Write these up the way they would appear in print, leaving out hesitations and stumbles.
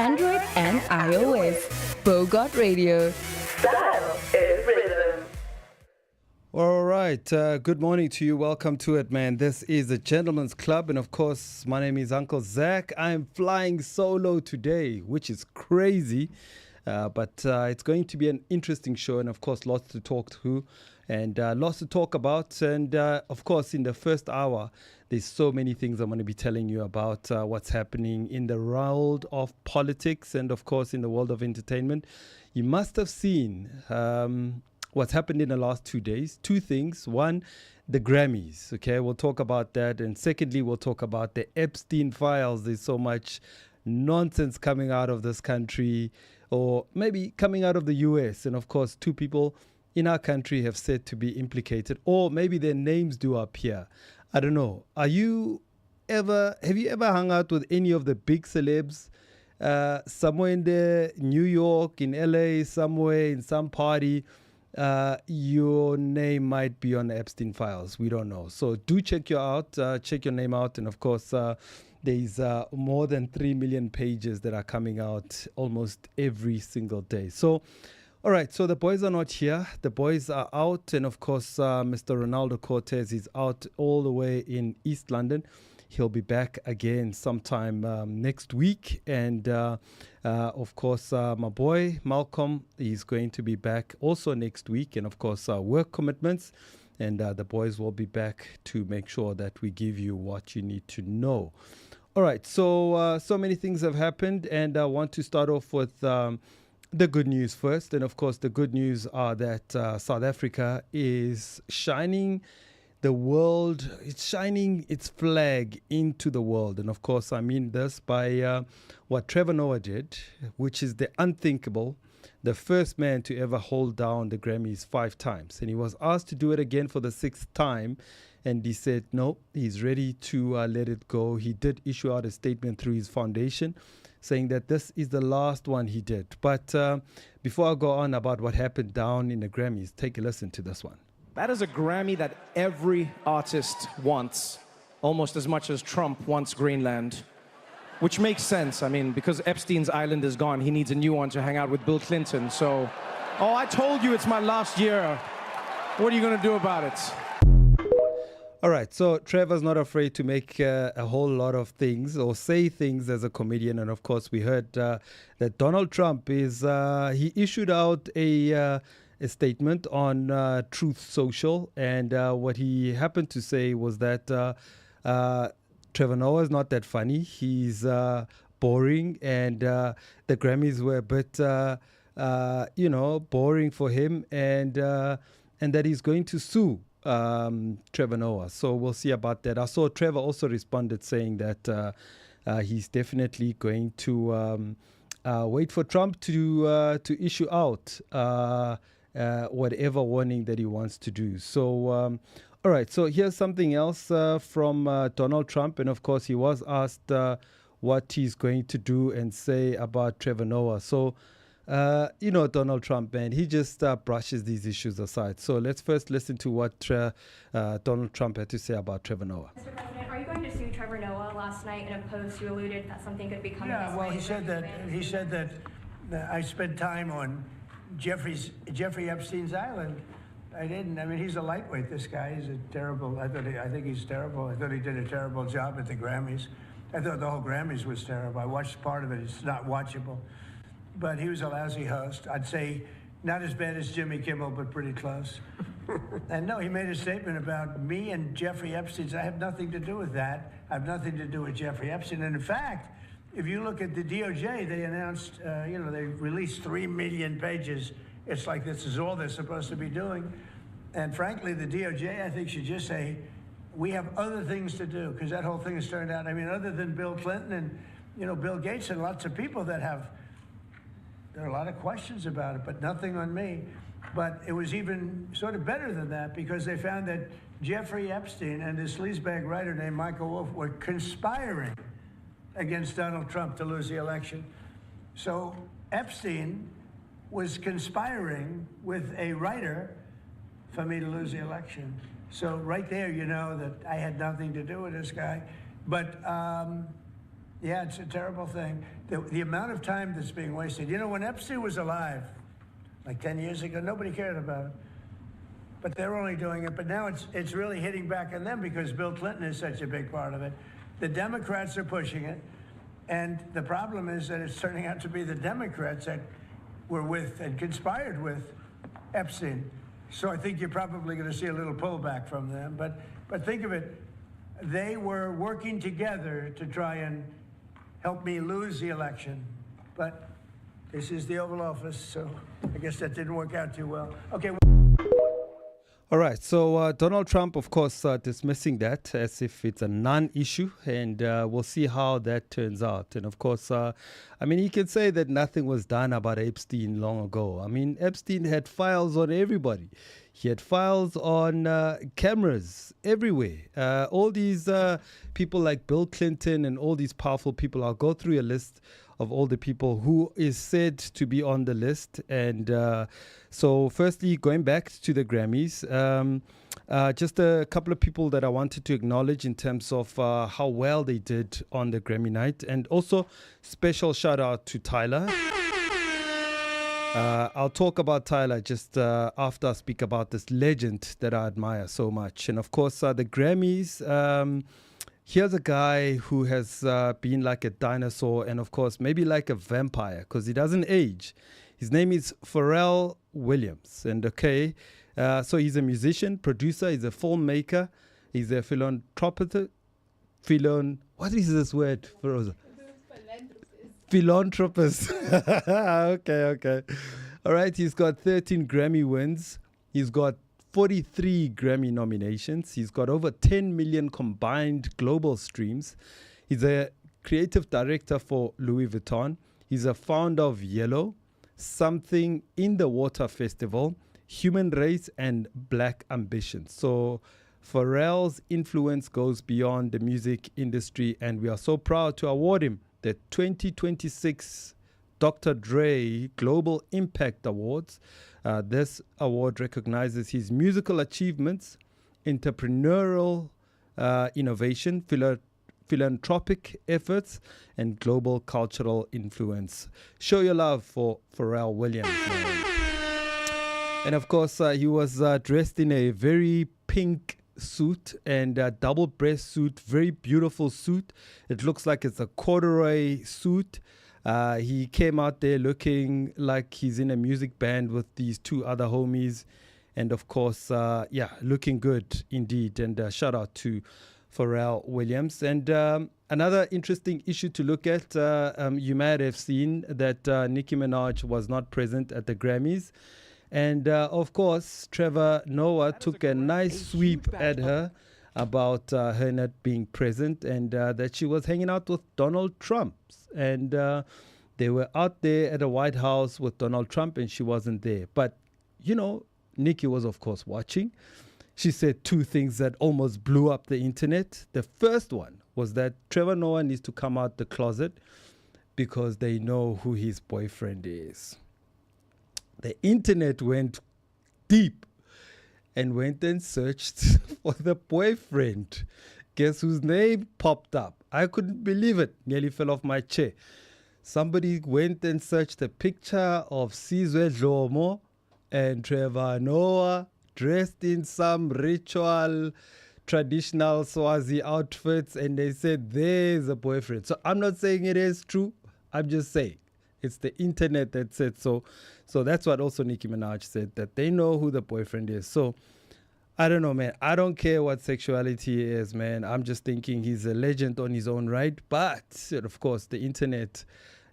Android and iOS. Bogart Radio. Style is rhythm. All right. Good morning to you. Welcome to it, man. This is the Gentleman's Club. And of course, my name is Uncle Zach. I'm flying solo today, which is crazy. But it's going to be an interesting show. And of course, lots to talk to and lots to talk about. And of course, in the first hour, there's so many things I'm going to be telling you about what's happening in the world of politics and, of course, in the world of entertainment. You must have seen what's happened in the last 2 days. Two things. One, the Grammys. Okay, we'll talk about that. And secondly, we'll talk about the Epstein files. There's so much nonsense coming out of this country, or maybe coming out of the US. And of course, two people in our country have said to be implicated, or maybe their names do appear. I don't know. Have you ever hung out with any of the big celebs? Somewhere in there, New York, in LA, somewhere in some party, your name might be on the Epstein files. We don't know. So do check your name out. And of course, there's more than 3 million pages that are coming out almost every single day. So, all right. So the boys are not here. The boys are out. And of course, Mr. Ronaldo Cortez is out all the way in East London. He'll be back again sometime next week. And of course, my boy Malcolm is going to be back also next week. And of course, work commitments. And the boys will be back to make sure that we give you what you need to know. All right. So many things have happened. And I want to start off with the good news first. And of course, the good news are that South Africa is shining it's shining its flag into the world. And of course, I mean this by what Trevor Noah did, which is the unthinkable, the first man to ever hold down the Grammys 5 times. And he was asked to do it again for the 6th time. And he said, no, he's ready to let it go. He did issue out a statement through his foundation saying that this is the last one he did. But before I go on about what happened down in the Grammys, take a listen to this one. That is a Grammy that every artist wants, almost as much as Trump wants Greenland, which makes sense. I mean, because Epstein's island is gone, he needs a new one to hang out with Bill Clinton. So, I told you it's my last year. What are you going to do about it? All right, so Trevor's not afraid to make a whole lot of things or say things as a comedian. And of course, we heard that Donald Trump he issued out a statement on Truth Social. And what he happened to say was that Trevor Noah is not that funny. He's boring. And the Grammys were a bit, boring for him. And that he's going to sue Trevor Noah. So we'll see about that. I saw Trevor also responded saying that he's definitely going to wait for Trump to issue out whatever warning that he wants to do. So, all right. So here's something else from Donald Trump. And of course, he was asked what he's going to do and say about Trevor Noah. So, Donald Trump, man, he just brushes these issues aside. So let's first listen to what Donald Trump had to say about Trevor Noah. Mr. President, are you going to sue Trevor Noah? Last night in a post, you alluded that something could be coming. Yeah, well, he said that I spent time on Jeffrey Epstein's island. I didn't. I mean, he's a lightweight. This guy is I think he's terrible. I thought he did a terrible job at the Grammys. I thought the whole Grammys was terrible. I watched part of it. It's not watchable. But he was a lousy host. I'd say not as bad as Jimmy Kimmel, but pretty close. And no, he made a statement about me and Jeffrey Epstein. I have nothing to do with that. I have nothing to do with Jeffrey Epstein. And in fact, if you look at the DOJ, they announced, they released 3 million pages. It's like this is all they're supposed to be doing. And frankly, the DOJ, I think, should just say, we have other things to do, because that whole thing has turned out, I mean, other than Bill Clinton and, Bill Gates and lots of people that there are a lot of questions about it, but nothing on me. But it was even sort of better than that, because they found that Jeffrey Epstein and this sleazebag writer named Michael Wolff were conspiring against Donald Trump to lose the election. So Epstein was conspiring with a writer for me to lose the election. So right there, that I had nothing to do with this guy. But Yeah, it's a terrible thing. The amount of time that's being wasted. You know, when Epstein was alive, like 10 years ago, nobody cared about it. But they're only doing it. But now it's really hitting back on them because Bill Clinton is such a big part of it. The Democrats are pushing it. And the problem is that it's turning out to be the Democrats that were with and conspired with Epstein. So I think you're probably going to see a little pullback from them. But think of it, they were working together to try and help me lose the election. But this is the Oval Office, so I guess that didn't work out too well. Okay. All right, so Donald Trump, of course, dismissing that as if it's a non-issue, and we'll see how that turns out. And of course, I mean, he can say that nothing was done about Epstein long ago. I mean, Epstein had files on everybody. He had files on cameras everywhere. All these people like Bill Clinton and all these powerful people, I'll go through a list of all the people who is said to be on the list. And so firstly, going back to the Grammys, just a couple of people that I wanted to acknowledge in terms of how well they did on the Grammy night. And also special shout out to Tyler. I'll talk about Tyler just after I speak about this legend that I admire so much. And of course, the Grammys, here's a guy who has been like a dinosaur and of course, maybe like a vampire because he doesn't age. His name is Pharrell Williams. And okay, so he's a musician, producer, he's a filmmaker, he's a philanthropist. What is this word, Feroza? Philanthropist. Okay. All right, he's got 13 Grammy wins. He's got 43 Grammy nominations. He's got over 10 million combined global streams. He's a creative director for Louis Vuitton. He's a founder of Yellow, Something in the Water Festival, Human Race, and Black Ambition. So Pharrell's influence goes beyond the music industry, and we are so proud to award him the 2026 Dr. Dre Global Impact Awards. This award recognizes his musical achievements, entrepreneurial innovation, philanthropic efforts, and global cultural influence. Show your love for Pharrell Williams. And of course, he was dressed in a very pink suit and a double breast suit, very beautiful suit. It looks like it's a corduroy suit. He came out there looking like he's in a music band with these two other homies. And of course, looking good indeed. And shout out to Pharrell Williams. And another interesting issue to look at, you might have seen that Nicki Minaj was not present at the Grammys. And of course, Trevor Noah took a nice sweep at her about her not being present and that she was hanging out with Donald Trump. And they were out there at the White House with Donald Trump and she wasn't there. But, you know, Nicki was, of course, watching. She said two things that almost blew up the internet. The first one was that Trevor Noah needs to come out the closet because they know who his boyfriend is. The internet went deep and went and searched for the boyfriend. Guess whose name popped up? I couldn't believe it. Nearly fell off my chair. Somebody went and searched a picture of Sizwe Dlomo and Trevor Noah dressed in some ritual, traditional Swazi outfits, and they said, there's a boyfriend. So I'm not saying it is true. I'm just saying. It's the internet that said so. So that's what also Nicki Minaj said, that they know who the boyfriend is. So I don't know, man. I don't care what sexuality is, man. I'm just thinking he's a legend on his own right. But, of course, the internet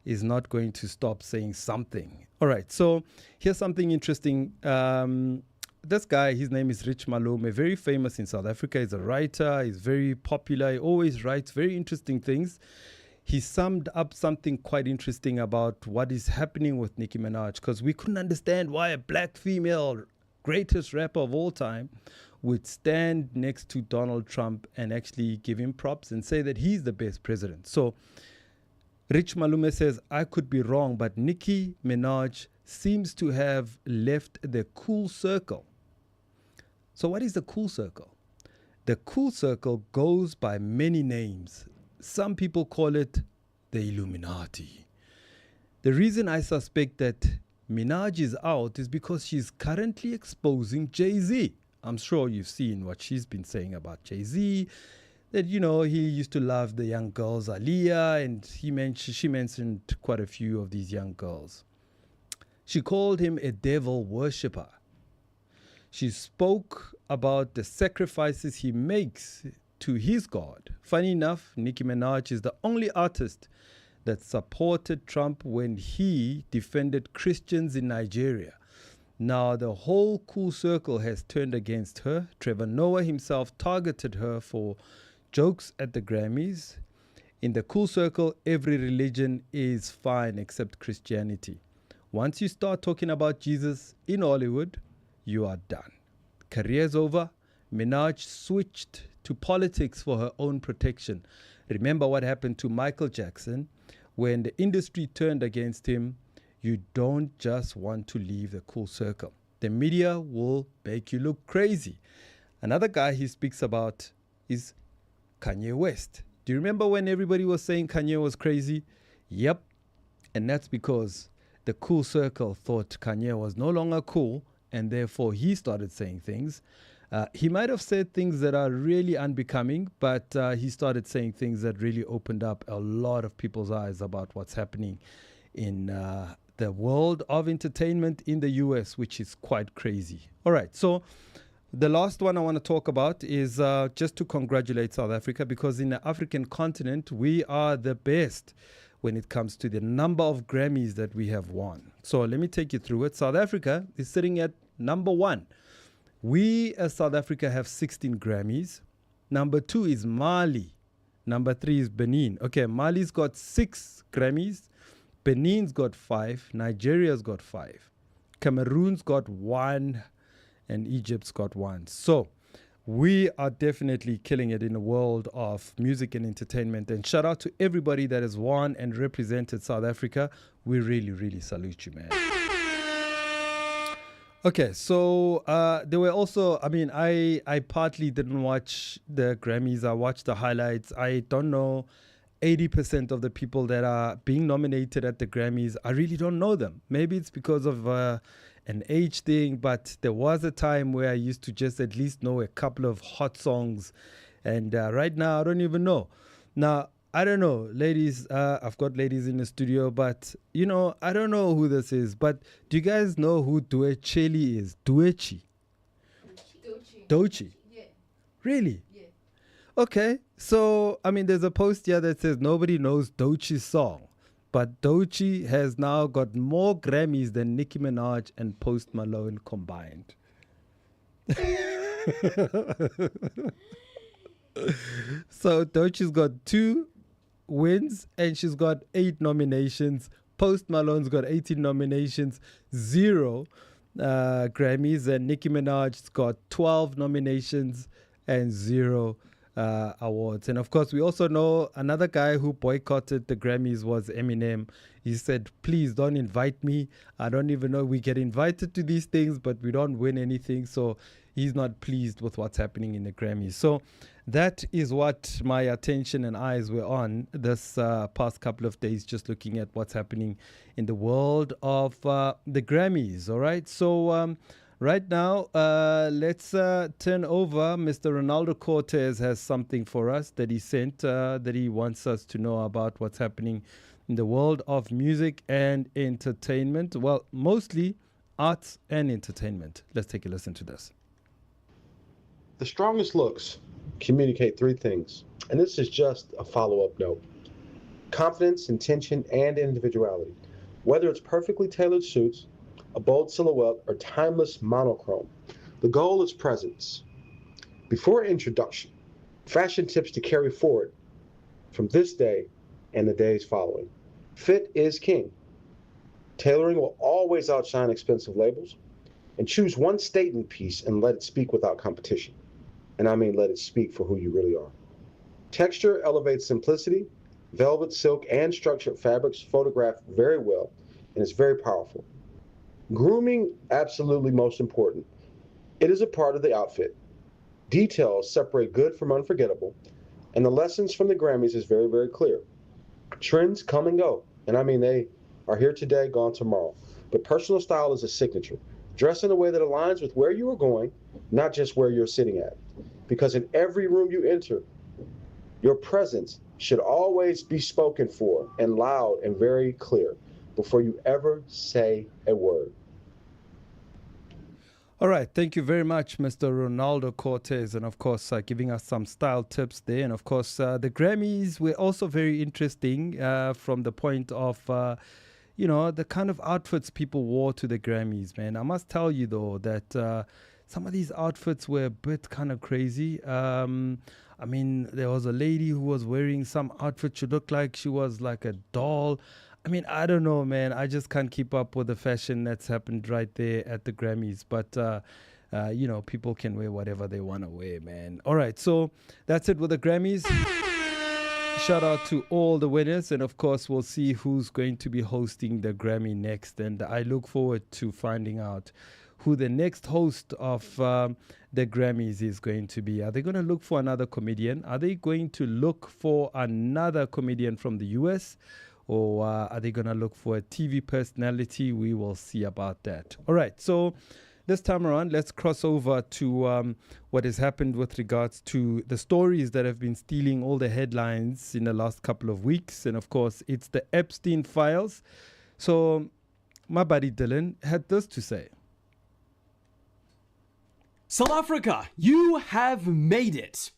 is not going to stop saying something. All right. So here's something interesting. This guy, his name is Rich Malome, very famous in South Africa. He's a writer. He's very popular. He always writes very interesting things. He summed up something quite interesting about what is happening with Nicki Minaj, because we couldn't understand why a black female, greatest rapper of all time, would stand next to Donald Trump and actually give him props and say that he's the best president. So Rich Malome says, I could be wrong, but Nicki Minaj seems to have left the cool circle. So what is the cool circle? The cool circle goes by many names. Some people call it the Illuminati. The reason I suspect that Minaj is out is because she's currently exposing Jay-Z. I'm sure you've seen what she's been saying about Jay-Z, that, you know, he used to love the young girls, Aaliyah, and she mentioned quite a few of these young girls. She called him a devil worshipper. She spoke about the sacrifices he makes to his God. Funny enough, Nicki Minaj is the only artist that supported Trump when he defended Christians in Nigeria. Now, the whole cool circle has turned against her. Trevor Noah himself targeted her for jokes at the Grammys. In the cool circle, every religion is fine except Christianity. Once you start talking about Jesus in Hollywood, you are done. Career's over. Minaj switched to politics for her own protection. Remember what happened to Michael Jackson when the industry turned against him. You don't just want to leave the cool circle. The media will make you look crazy. Another guy he speaks about is Kanye West. Do you remember when everybody was saying Kanye was crazy? Yep. And that's because the cool circle thought Kanye was no longer cool, and therefore he started saying things. He might have said things that are really unbecoming, but he started saying things that really opened up a lot of people's eyes about what's happening in the world of entertainment in the US, which is quite crazy. All right, so the last one I want to talk about is just to congratulate South Africa, because in the African continent, we are the best when it comes to the number of Grammys that we have won. So let me take you through it. South Africa is sitting at number 1. We as South Africa have 16 Grammys. Number 2 is Mali. Number 3 is Benin. Okay, Mali's got 6 Grammys. Benin's got 5. Nigeria's got 5. Cameroon's got 1. And Egypt's got 1. So we are definitely killing it in the world of music and entertainment. And shout out to everybody that has won and represented South Africa. We really, really salute you, man. Okay, so there were also, I partly didn't watch the Grammys. I watched the highlights. I don't know 80% of the people that are being nominated at the Grammys. I really don't know them. Maybe it's because of an age thing, but there was a time where I used to just at least know a couple of hot songs. And right now, I don't even know. Now, I don't know, ladies, I've got ladies in the studio, but, you know, I don't know who this is. But do you guys know who Doecheli is? Doechii? Doechii? Yeah. Really? Yeah. Okay, so, there's a post here that says nobody knows Doechii's song. But Doechii has now got more Grammys than Nicki Minaj and Post Malone combined. So Doechii's got 2 wins and she's got 8 nominations. Post Malone's got 18 nominations, 0 Grammys, and Nicki Minaj's got 12 nominations and 0 awards. And of course, we also know another guy who boycotted the Grammys was Eminem. He said, please don't invite me. I don't even know. We get invited to these things, but we don't win anything. So he's not pleased with what's happening in the Grammys. So that is what my attention and eyes were on this past couple of days, just looking at what's happening in the world of the Grammys. All right. So right now, let's turn over. Mr. Ronaldo Cortez has something for us that he sent that he wants us to know about what's happening in the world of music and entertainment. Well, mostly arts and entertainment. Let's take a listen to this. The strongest looks communicate 3 things, and this is just a follow-up note. Confidence, intention, and individuality. Whether it's perfectly tailored suits, a bold silhouette, or timeless monochrome, the goal is presence. Before introduction, fashion tips to carry forward from this day and the days following. Fit is king. Tailoring will always outshine expensive labels, and choose one statement piece and let it speak without competition. And I mean let it speak for who you really are. Texture elevates simplicity. Velvet, silk, and structured fabrics photograph very well, and it's very powerful. Grooming, absolutely most important. It is a part of the outfit. Details separate good from unforgettable, and the lessons from the Grammys is very, very clear. Trends come and go, and I mean they are here today, gone tomorrow. But personal style is a signature. Dress in a way that aligns with where you are going, not just where you're sitting at. Because in every room you enter, your presence should always be spoken for and loud and very clear before you ever say a word. All right. Thank you very much, Mr. Ronaldo Cortez. And of course, giving us some style tips there. And of course, the Grammys were also very interesting from the point of, the kind of outfits people wore to the Grammys, man. I must tell you, though, that some of these outfits were a bit kind of crazy. I mean, there was a lady who was wearing some outfit. She looked like she was like a doll. I mean, I don't know, man. I just can't keep up with the fashion that's happened right there at the Grammys. But, people can wear whatever they want to wear, man. All right, so that's it with the Grammys. Shout out to all the winners. And, of course, we'll see who's going to be hosting the Grammy next. And I look forward to finding out who the next host of the Grammys is going to be. Are they going to look for another comedian? Are they going to look for another comedian from the US? Or are they going to look for a TV personality? We will see about that. All right, so this time around, let's cross over to what has happened with regards to the stories that have been stealing all the headlines in the last couple of weeks. And of course, it's the Epstein files. So my buddy Dylan had this to say. South Africa, you have made it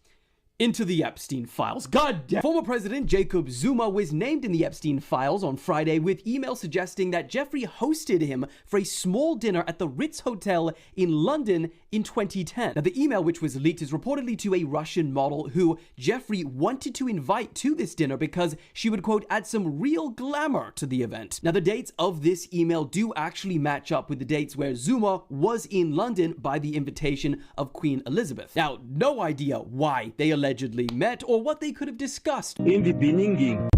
into the Epstein files. God damn. Former President Jacob Zuma was named in the Epstein files on Friday with emails suggesting that Jeffrey hosted him for a small dinner at the Ritz Hotel in London in 2010. Now, the email, which was leaked, is reportedly to a Russian model who Jeffrey wanted to invite to this dinner because she would, quote, add some real glamour to the event. Now, the dates of this email do actually match up with the dates where Zuma was in London by the invitation of Queen Elizabeth. Now, no idea why they allegedly met or what they could have discussed in the beginning.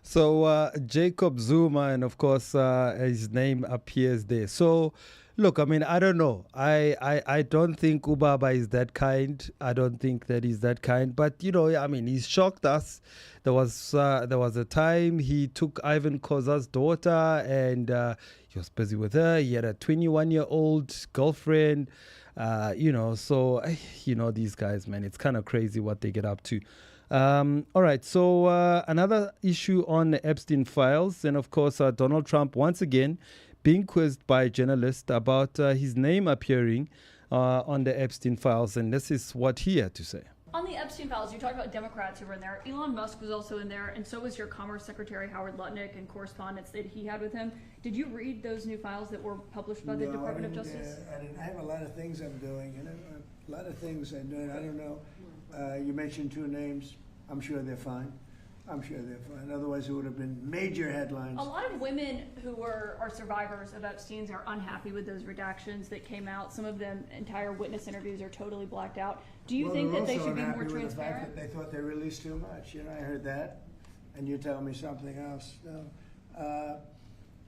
So Jacob Zuma, and of course his name appears there. So look, I mean, I don't know. I don't think Ubaba is that kind. I don't think that he's that kind. But I mean, he's shocked us. There was a time he took Ivan Koza's daughter and he was busy with her. He had a 21-year-old girlfriend. So these guys, man, it's kind of crazy what they get up to. All right, so another issue on the Epstein files, and of course Donald Trump once again being quizzed by a journalist about his name appearing on the Epstein files, and this is what he had to say. On the Epstein files, you talked about Democrats who were in there. Elon Musk was also in there, and so was your Commerce Secretary Howard Lutnick and correspondence that he had with him. Did you read those new files that were published by the Department of Justice? I have a lot of things I'm doing, a lot of things I'm doing. I don't know. You mentioned two names. I'm sure they're fine. Otherwise, it would have been major headlines. A lot of women who are survivors of Epstein's are unhappy with those redactions that came out. Some of them, entire witness interviews are totally blacked out. Do you think that they should be more transparent? The fact that they thought they released too much. I heard that, and you tell me something else. No.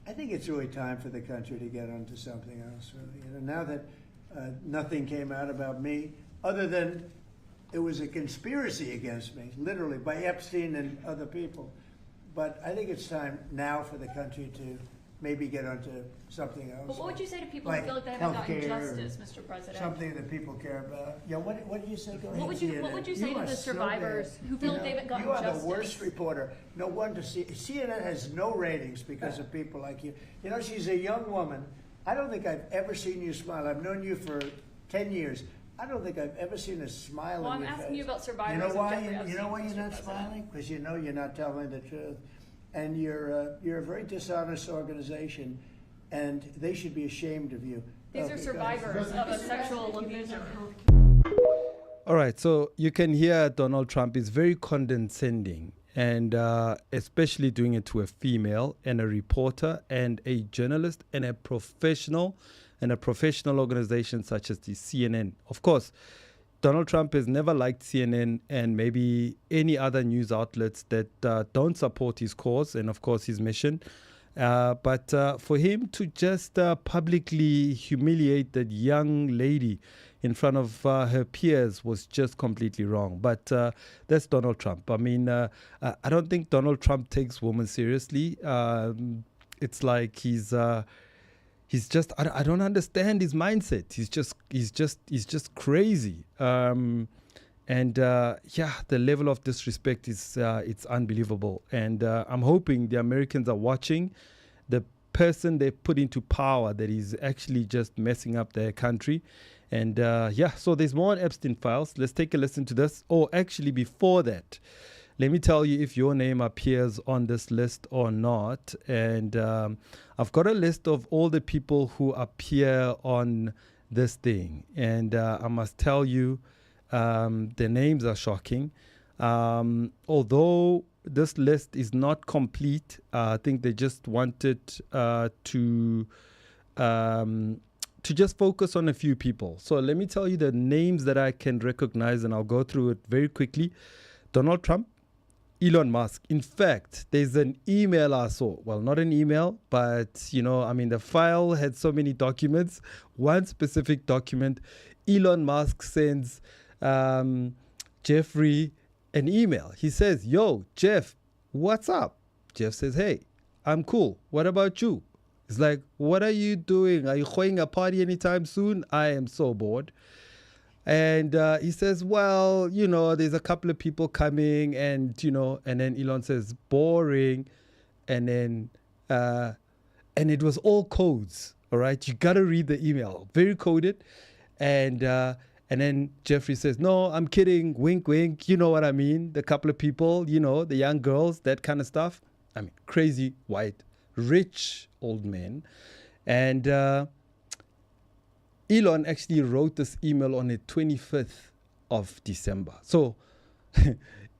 I think it's really time for the country to get onto something else. Really. Now that nothing came out about me, other than it was a conspiracy against me, literally, by Epstein and other people. But I think it's time now for the country to maybe get onto something else. But what would you say to people who feel like they haven't gotten justice, Mr. President? Something that people care about. Yeah, what did you say? Go ahead. What would you say to the survivors who feel like they haven't gotten justice? You are the worst reporter. No wonder CNN has no ratings because of people like you. She's a young woman. I don't think I've ever seen you smile. I've known you for 10 years. I don't think I've ever seen a smile on your face. I'm asking you about survivors. You know why you're not smiling? Because you're not telling the truth. And you're a very dishonest organization, and they should be ashamed of you. These are survivors of a sexual abuse. All right, so you can hear Donald Trump is very condescending, and especially doing it to a female and a reporter and a journalist and a professional organization such as the CNN. Of course, Donald Trump has never liked CNN and maybe any other news outlets that don't support his cause and, of course, his mission. But for him to just publicly humiliate that young lady in front of her peers was just completely wrong. But that's Donald Trump. I mean, I don't think Donald Trump takes women seriously. It's like he's just I don't understand his mindset. He's just crazy. The level of disrespect is it's unbelievable. And I'm hoping the Americans are watching the person they put into power that is actually just messing up their country. And so there's more on Epstein files. Let's take a listen to this. Oh, actually, before that, let me tell you if your name appears on this list or not. And I've got a list of all the people who appear on this thing. And I must tell you, the names are shocking. Although this list is not complete, I think they just wanted to just focus on a few people. So let me tell you the names that I can recognize, and I'll go through it very quickly. Donald Trump, Elon Musk. In fact, there's an email I saw. Well, not an email, but, the file had so many documents. One specific document, Elon Musk sends Jeffrey an email. He says, "Yo, Jeff, what's up?" Jeff says, "Hey, I'm cool. What about you?" It's like, "What are you doing? Are you throwing a party anytime soon? I am so bored." And he says, "Well, there's a couple of people coming," and then Elon says, "Boring." And then, and it was all codes. All right. You got to read the email. Very coded. And then Jeffrey says, "No, I'm kidding. Wink, wink. You know what I mean? The couple of people, the young girls, that kind of stuff." I mean, crazy, white, rich old men. And Elon actually wrote this email on the 25th of December. So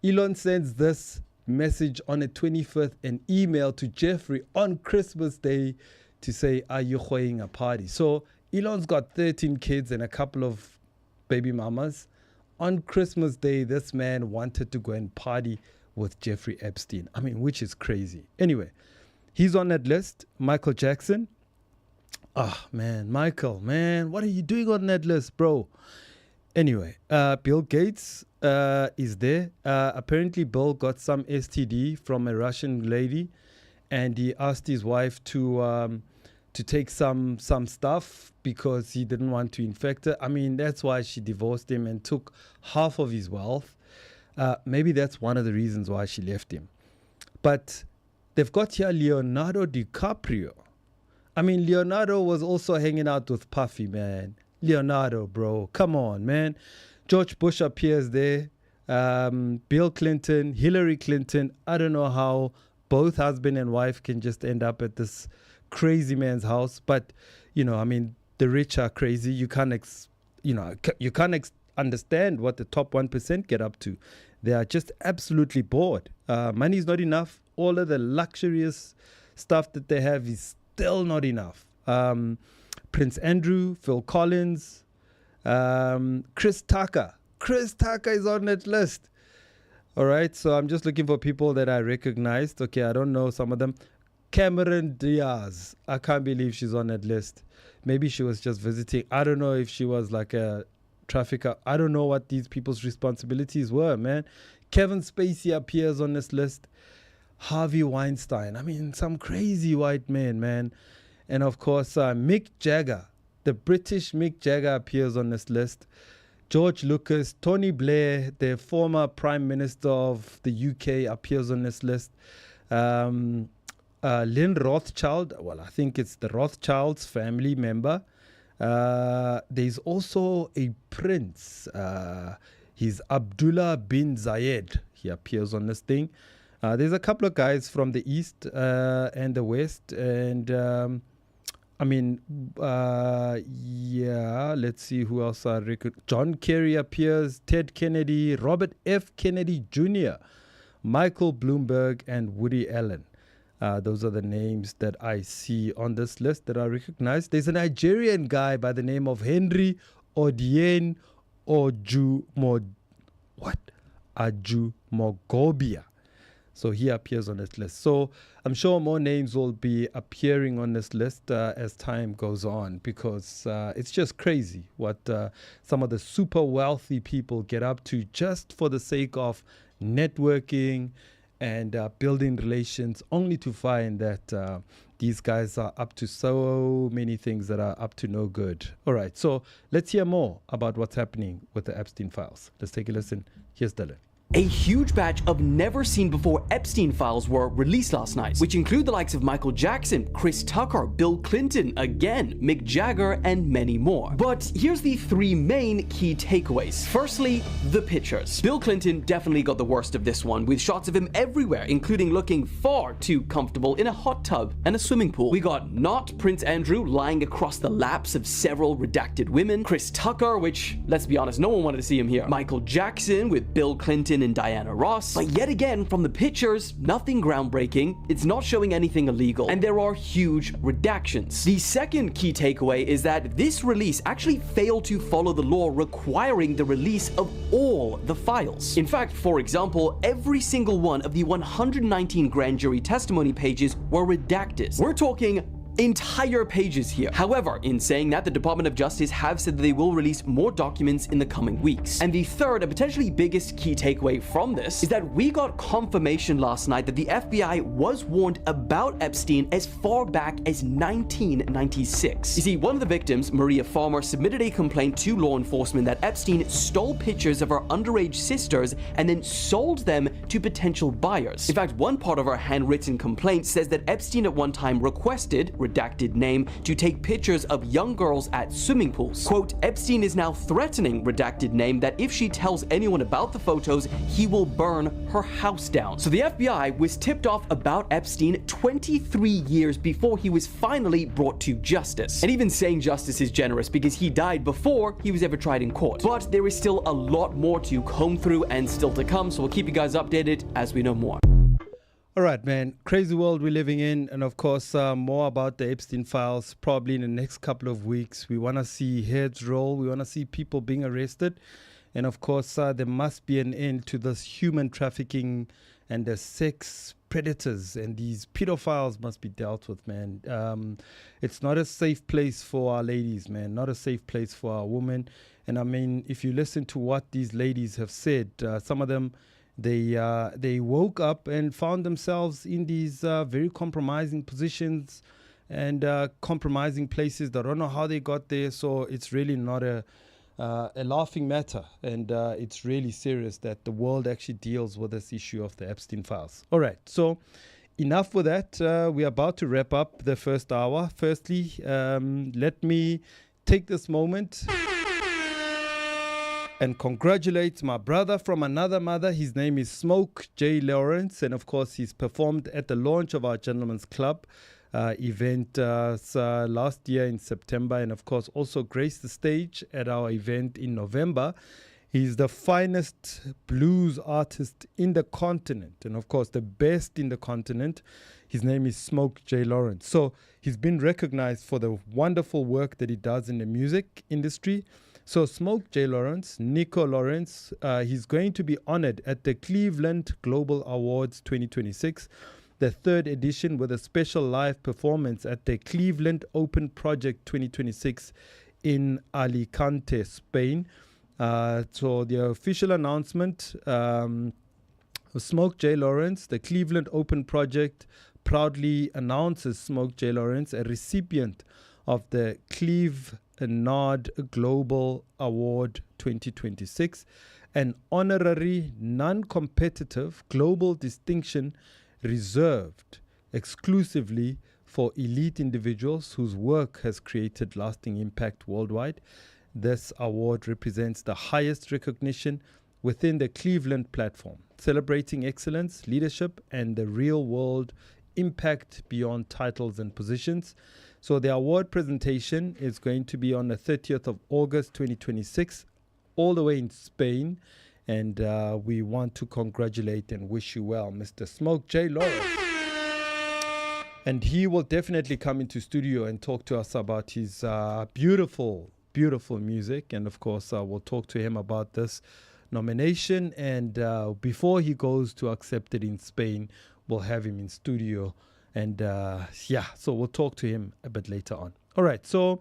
Elon sends this message on the 25th, an email to Jeffrey on Christmas Day to say, "Are you throwing a party?" So Elon's got 13 kids and a couple of baby mamas. On Christmas Day, this man wanted to go and party with Jeffrey Epstein. I mean, which is crazy. Anyway, he's on that list. Michael Jackson. Michael, what are you doing on that list, bro? Anyway, Bill Gates is there. Apparently, Bill got some STD from a Russian lady, and he asked his wife to take some stuff because he didn't want to infect her. I mean, that's why she divorced him and took half of his wealth. Maybe that's one of the reasons why she left him. But they've got here Leonardo DiCaprio. I mean, Leonardo was also hanging out with Puffy, man. Leonardo, bro. Come on, man. George Bush appears there. Bill Clinton, Hillary Clinton. I don't know how both husband and wife can just end up at this crazy man's house. But, the rich are crazy. You can't understand what the top 1% get up to. They are just absolutely bored. Money's not enough. All of the luxurious stuff that they have is still not enough. Prince Andrew, Phil Collins, Chris Tucker. Chris Tucker is on that list. All right, so I'm just looking for people that I recognized. Okay, I don't know some of them. Cameron Diaz. I can't believe she's on that list. Maybe she was just visiting. I don't know if she was like a trafficker. I don't know what these people's responsibilities were, man. Kevin Spacey appears on this list. Harvey Weinstein. I mean, some crazy white man, man. And of course, Mick Jagger. The British Mick Jagger appears on this list. George Lucas, Tony Blair, the former Prime Minister of the UK, appears on this list. Lynn Rothschild, well, I think it's the Rothschilds family member. There's also a prince. He's Abdullah bin Zayed. He appears on this thing. There's a couple of guys from the East and the West. And, let's see who else I reckon. John Kerry appears, Ted Kennedy, Robert F. Kennedy Jr., Michael Bloomberg, and Woody Allen. Those are the names that I see on this list that I recognize. There's a Nigerian guy by the name of Henry Odien Ajumogobia. So he appears on this list. So I'm sure more names will be appearing on this list as time goes on, because it's just crazy what some of the super wealthy people get up to just for the sake of networking and building relations, only to find that these guys are up to so many things that are up to no good. All right, so let's hear more about what's happening with the Epstein files. Let's take a listen. Here's Dylan. A huge batch of never-seen-before Epstein files were released last night, which include the likes of Michael Jackson, Chris Tucker, Bill Clinton, again, Mick Jagger, and many more. But here's the three main key takeaways. Firstly, the pictures. Bill Clinton definitely got the worst of this one, with shots of him everywhere, including looking far too comfortable in a hot tub and a swimming pool. We got not Prince Andrew lying across the laps of several redacted women, Chris Tucker, which, let's be honest, no one wanted to see him here, Michael Jackson with Bill Clinton and Diana Ross. But yet again, from the pictures, nothing groundbreaking, it's not showing anything illegal, and there are huge redactions. The second key takeaway is that this release actually failed to follow the law requiring the release of all the files. In fact, for example, every single one of the 119 grand jury testimony pages were redacted. We're talking entire pages here. However, in saying that, the Department of Justice have said that they will release more documents in the coming weeks. And the third and potentially biggest key takeaway from this is that we got confirmation last night that the FBI was warned about Epstein as far back as 1996. You see, one of the victims, Maria Farmer, submitted a complaint to law enforcement that Epstein stole pictures of her underage sisters and then sold them to potential buyers. In fact, one part of her handwritten complaint says that Epstein at one time requested, redacted name, to take pictures of young girls at swimming pools. Quote, Epstein is now threatening, redacted name, that if she tells anyone about the photos, he will burn her house down. So the FBI was tipped off about Epstein 23 years before he was finally brought to justice. And even saying justice is generous, because he died before he was ever tried in court. But there is still a lot more to comb through and still to come, so we'll keep you guys updated as we know more. All right, man. Crazy world we're living in. And of course, more about the Epstein files probably in the next couple of weeks. We want to see heads roll. We want to see people being arrested. And of course, there must be an end to this human trafficking and the sex predators. And these pedophiles must be dealt with, man. It's not a safe place for our ladies, man. Not a safe place for our women. And I mean, if you listen to what these ladies have said, some of them, they woke up and found themselves in these very compromising positions and compromising places. They don't know how they got there, so it's really not a laughing matter, and it's really serious that the world actually deals with this issue of the Epstein files. All right, so enough with that. We're about to wrap up the first hour. Firstly, let me take this moment and congratulate my brother from another mother. His name is Smoke J. Lawrence, and of course he's performed at the launch of our Gentlemen's Club event last year in September, and of course also graced the stage at our event in November. He's the finest blues artist in the continent, and of course the best in the continent. His name is Smoke J. Lawrence. So he's been recognized for the wonderful work that he does in the music industry. So Smoke J. Lawrence, Nico Lawrence, he's going to be honored at the Cleveland Global Awards 2026, the third edition, with a special live performance at the Cleveland Open Project 2026 in Alicante, Spain. So the official announcement, Smoke J. Lawrence, the Cleveland Open Project proudly announces Smoke J. Lawrence a recipient of the Cleveland Global Award 2026, an honorary non-competitive global distinction reserved exclusively for elite individuals whose work has created lasting impact worldwide. This award represents the highest recognition within the Cleveland platform, celebrating excellence, leadership, and the real-world impact beyond titles and positions. So the award presentation is going to be on the 30th of August 2026, all the way in Spain. And we want to congratulate and wish you well, Mr. Smoke J. Lawrence. And he will definitely come into studio and talk to us about his beautiful, beautiful music. And of course, we'll talk to him about this nomination, and before he goes to accept it in Spain, we'll have him in studio. And so we'll talk to him a bit later on. All right, so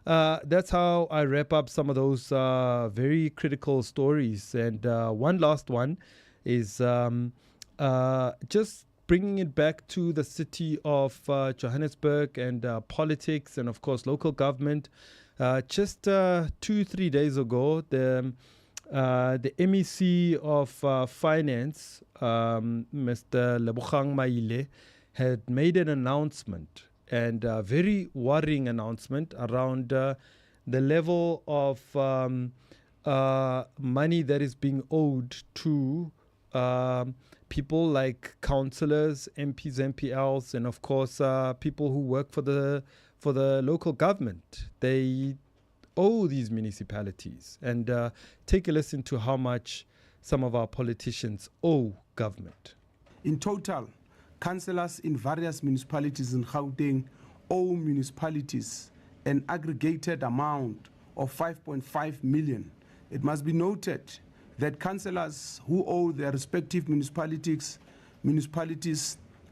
that's how I wrap up some of those very critical stories. And one last one is just bringing it back to the city of Johannesburg and politics and, of course, local government. Just 2-3 days ago, the MEC of Finance, Mr. Lebogang Maile, had made an announcement, and a very worrying announcement around the level of money that is being owed to people like councillors, MPs, MPLs, and of course people who work for the local government. They owe these municipalities, and take a listen to how much some of our politicians owe government. In total, councillors in various municipalities in Gauteng owe municipalities an aggregated amount of 5.5 million. It must be noted that councillors who owe their respective municipalities,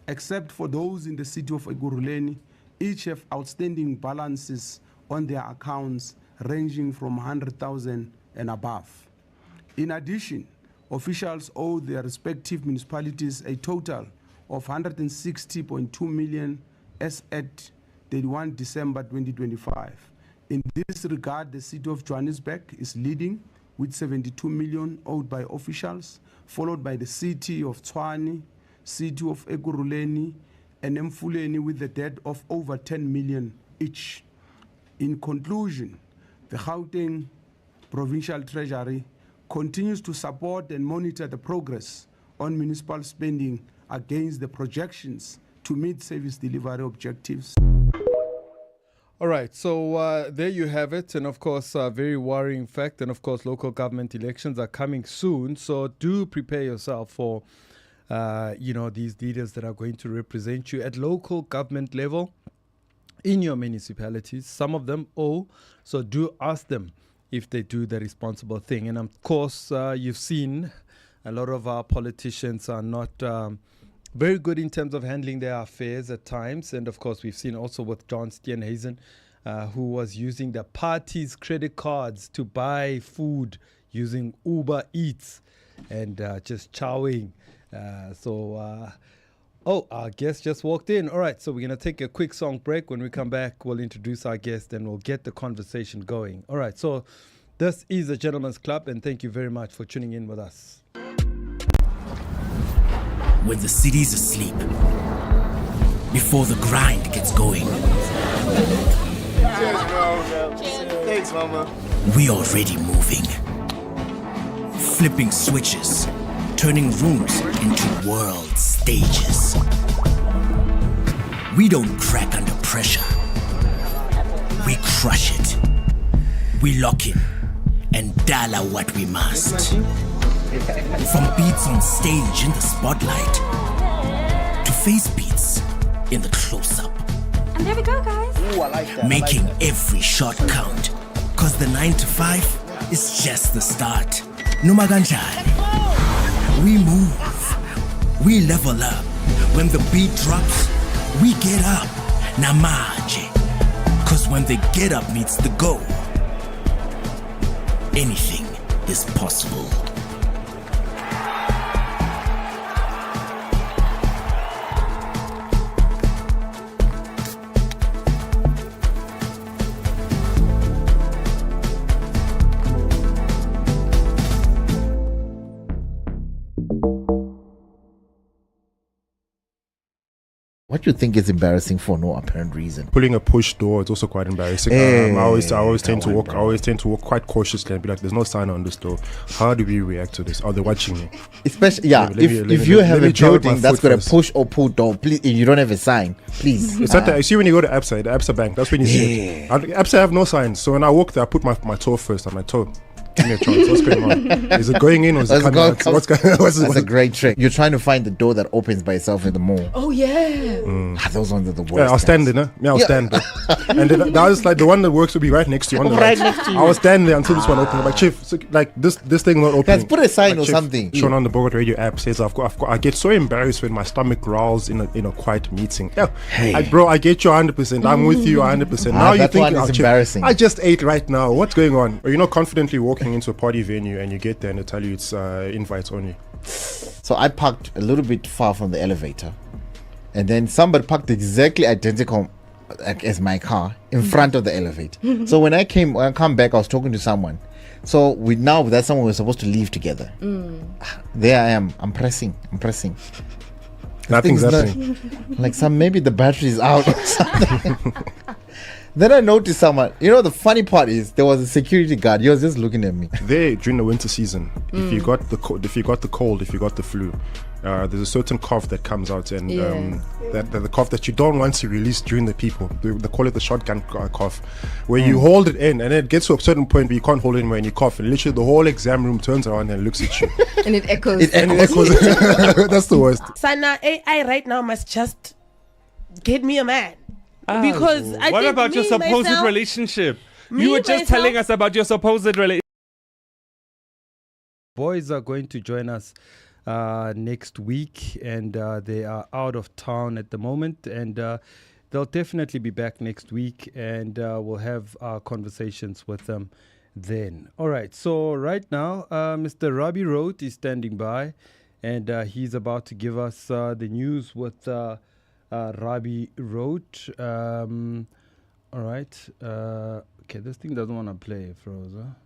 except for those in the city of Ekurhuleni, each have outstanding balances on their accounts ranging from 100,000 and above. In addition, officials owe their respective municipalities a total of 160.2 million as at 31 December 2025. In this regard, the city of Johannesburg is leading with 72 million owed by officials, followed by the city of Tshwane, city of Ekurhuleni, and Mfuleni with the debt of over 10 million each. In conclusion, the Gauteng Provincial Treasury continues to support and monitor the progress on municipal spending against the projections to meet service delivery objectives. All right, so there you have it. And of course, a very worrying fact. And of course, local government elections are coming soon. So do prepare yourself for, these leaders that are going to represent you at local government level in your municipalities. Some of them owe, so do ask them if they do the responsible thing. And of course, you've seen a lot of our politicians are not very good in terms of handling their affairs at times. And of course, we've seen also with John Steenhuisen, who was using the party's credit cards to buy food using Uber Eats and just chowing. Our guest just walked in. All right, so we're going to take a quick song break. When we come back, we'll introduce our guest and we'll get the conversation going. All right, so this is the Gentleman's Club, and thank you very much for tuning in with us. When the city's asleep, before the grind gets going. Cheers, bro. Thanks, mama. We already moving. Flipping switches, turning rooms into world stages. We don't crack under pressure. We crush it. We lock in and dollar what we must. From beats on stage in the spotlight to face beats in the close-up. And there we go, guys. Ooh, I like that. Making every shot count. Cause the 9 to 5 is just the start. Numaganjani. We move. We level up. When the beat drops, we get up. Namaje. Cause when the get up meets the go, anything is possible. What do you think is embarrassing for no apparent reason? Pulling a push door is also quite embarrassing. I always tend to walk quite cautiously and be like, "There's no sign on this door. How do we react to this? Are they watching me?" Especially, if you have a building that's got a push or pull door, please, if you don't have a sign, please. It's like that. You see when you go to Absa Bank, that's when you see it. Absa have no signs, so when I walk there, I put my toe first on my toe. Give me a chance. What's going on? Is it going in or is it coming out? What's going on? That's a great trick. You're trying to find the door that opens by itself in the mall. Oh, yeah. Those ones are the worst. Yeah, I'll stand there. Yeah, I'll stand there. And then that was like the one that works will be right next to you. On the right next to you. I was standing there until this one opened. I'm like, Chief, so, like this thing not opening. Guys, put a sign like, or Chief, something. Shown on the Bogart radio app says I get so embarrassed when my stomach growls in a quiet meeting. Yeah, Hey. bro, I get you 100%. I'm with you 100%. Now you that think one is embarrassing. I just ate right now. What's going on? Or you're not confidently walking into a party venue and you get there and they tell you it's invites only. So I parked a little bit far from the elevator, and then somebody parked exactly identical as my car in front of the elevator. So when I come back, I was talking to someone. So that someone was supposed to leave together. There I am. I'm pressing. Nothing's happening. Like maybe the battery is out or something. Then I noticed someone. You know, the funny part is there was a security guard. He was just looking at me. There during the winter season, if you got the cold, if you got the flu, there's a certain cough that comes out, and that the cough that you don't want to release during the people. They call it the shotgun cough, where you hold it in, and it gets to a certain point where you can't hold it anymore, and you cough, and literally the whole exam room turns around and looks at you. And it echoes. That's the worst. Sana, AI right now must just get me a man. Because I what think about your supposed myself, relationship? You were just telling us about your supposed relationship. Boys are going to join us next week, and they are out of town at the moment, and they'll definitely be back next week, and we'll have our conversations with them then. All right, so right now, Mr. Robbie Road is standing by, and he's about to give us the news with Robbie Road. All right. Okay, this thing doesn't want to play, Froza.